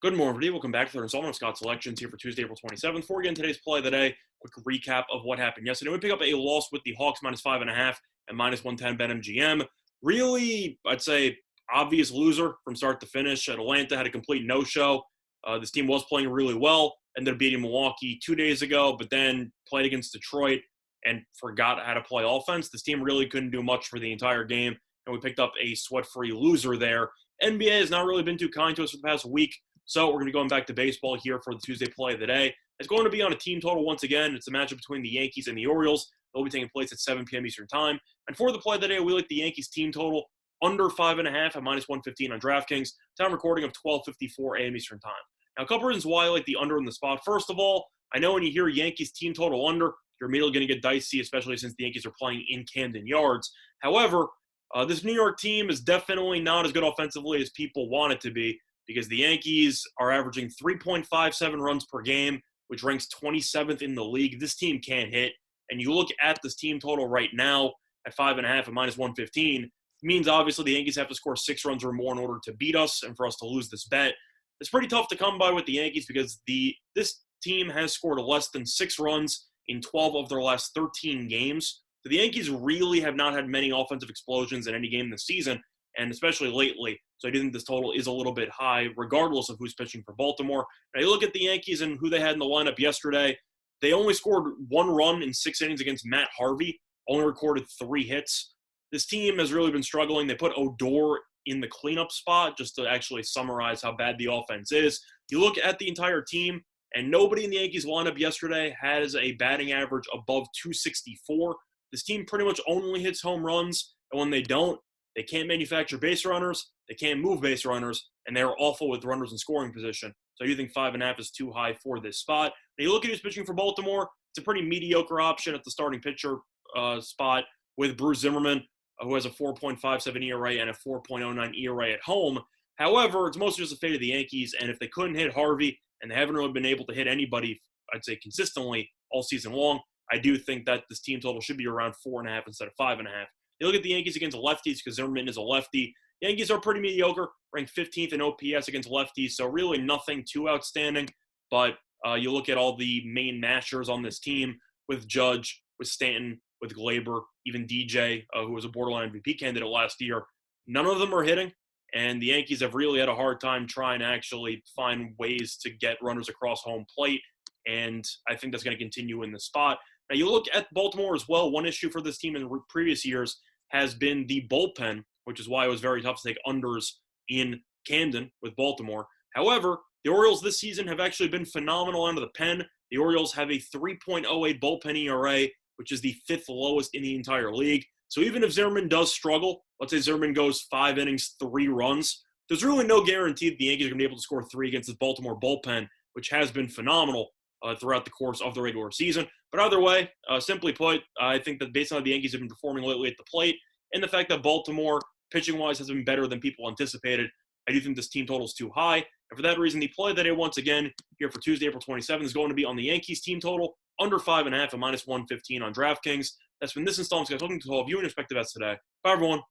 Good morning, everybody. Welcome back to the installment of Scott's Selections here for Tuesday, April 27th. Before we get into today's play of the day, quick recap of what happened yesterday. We pick up a loss with the Hawks -5.5 and -110 BetMGM. Really, I'd say, obvious loser from start to finish. Atlanta had a complete no-show. This team was playing really well, ended up beating Milwaukee 2 days ago, but then played against Detroit and forgot how to play offense. This team really couldn't do much for the entire game, and we picked up a sweat-free loser there. NBA has not really been too kind to us for the past week. So we're going to be going back to baseball here for the Tuesday play of the day. It's going to be on a team total once again. It's a matchup between the Yankees and the Orioles. They'll be taking place at 7 p.m. Eastern time. And for the play of the day, we like the Yankees team total under 5.5 at -115 on DraftKings. Time recording of 12:54 a.m. Eastern time. Now, a couple reasons why I like the under in the spot. First of all, I know when you hear Yankees team total under, you're immediately going to get dicey, especially since the Yankees are playing in Camden Yards. However, this New York team is definitely not as good offensively as people want it to be, because the Yankees are averaging 3.57 runs per game, which ranks 27th in the league. This team can't hit. And you look at this team total right now at 5.5 at -115, it means obviously the Yankees have to score 6 runs or more in order to beat us and for us to lose this bet. It's pretty tough to come by with the Yankees because this team has scored less than 6 runs in 12 of their last 13 games. So the Yankees really have not had many offensive explosions in any game this season, and especially lately. So I do think this total is a little bit high, regardless of who's pitching for Baltimore. Now, you look at the Yankees and who they had in the lineup yesterday. They only scored 1 run in 6 innings against Matt Harvey, only recorded 3 hits. This team has really been struggling. They put Odor in the cleanup spot just to actually summarize how bad the offense is. You look at the entire team, and nobody in the Yankees lineup yesterday has a batting average above 264. This team pretty much only hits home runs, and when they don't, they can't manufacture base runners, they can't move base runners, and they're awful with runners in scoring position. So I do think 5.5 is too high for this spot. Now you look at who's pitching for Baltimore, it's a pretty mediocre option at the starting pitcher spot with Bruce Zimmerman, who has a 4.57 ERA and a 4.09 ERA at home. However, it's mostly just a fate of the Yankees, and if they couldn't hit Harvey, and they haven't really been able to hit anybody, I'd say consistently all season long, I do think that this team total should be around 4.5 instead of 5.5. You look at the Yankees against lefties because Zimmerman is a lefty. Yankees are pretty mediocre, ranked 15th in OPS against lefties, so really nothing too outstanding. But you look at all the main mashers on this team with Judge, with Stanton, with Glaber, even DJ, who was a borderline MVP candidate last year. None of them are hitting, and the Yankees have really had a hard time trying to actually find ways to get runners across home plate, and I think that's going to continue in the spot. Now, you look at Baltimore as well. One issue for this team in previous years has been the bullpen, which is why it was very tough to take unders in Camden with Baltimore. However, the Orioles this season have actually been phenomenal under the pen. The Orioles have a 3.08 bullpen ERA, which is the 5th lowest in the entire league. So even if Zimmerman does struggle, let's say Zimmerman goes 5 innings, 3 runs, there's really no guarantee that the Yankees are going to be able to score 3 against this Baltimore bullpen, which has been phenomenal throughout the course of the regular season. But either way, simply put, I think that based on how the Yankees have been performing lately at the plate and the fact that Baltimore, pitching-wise, has been better than people anticipated, I do think this team total is too high. And for that reason, the play of the day, once again, here for Tuesday, April 27th, is going to be on the Yankees team total, under 5.5 at -115 on DraftKings. That's been this installment, guys. Looking to all of you and your respective bets today. Bye, everyone.